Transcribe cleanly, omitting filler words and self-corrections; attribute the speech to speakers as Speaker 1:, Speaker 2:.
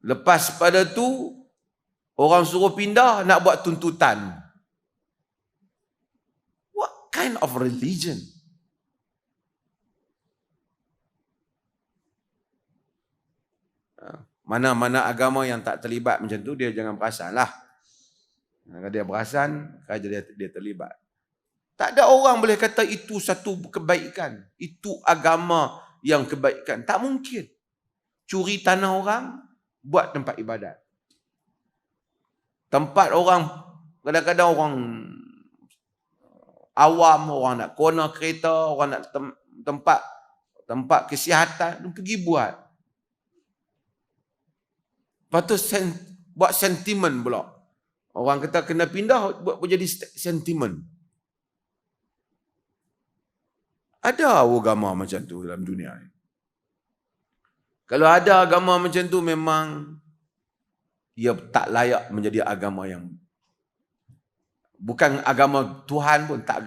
Speaker 1: Lepas pada tu, orang suruh pindah, nak buat tuntutan. What kind of religion? Mana-mana agama yang tak terlibat macam tu, dia jangan perasan lah. Kalau dia perasan, dia terlibat. Tak ada orang boleh kata itu satu kebaikan. Itu agama yang kebaikan. Tak mungkin. Curi tanah orang, buat tempat ibadat. Tempat orang, kadang-kadang orang awam, orang nak corner kereta, orang nak tempat kesihatan, pergi buat. Lepas tu buat sentimen pula. Orang kata kena pindah, buat jadi sentimen. Ada agama macam tu dalam dunia ni. Kalau ada agama macam tu, memang ia tak layak menjadi agama yang, bukan agama Tuhan pun, tak